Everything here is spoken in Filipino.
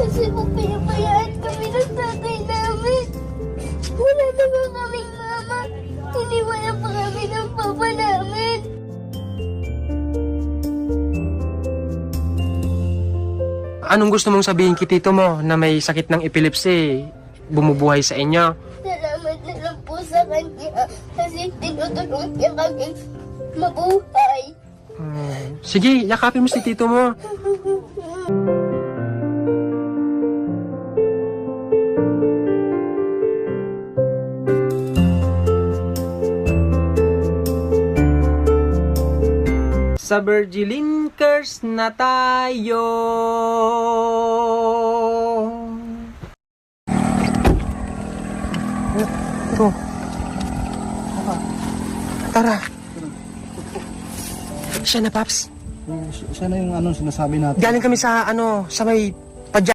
Kasi po pinabayaan kami ng tatay namin. Wala naman kaming mama. Iniwanan pa kami ng papa namin. Anong gusto mong sabihin kay tito mo na may sakit ng epilepsy, bumubuhay sa inyo? Salamat na lang po sa kanya kasi tinutulungan niya kami mabuhay. Sige, yakapin mo si tito mo. Sa Virgilin Curse na tayo. Ito. Tara. Siya na, Paps. Siya na yung sinasabi natin. Galing kami sa sa may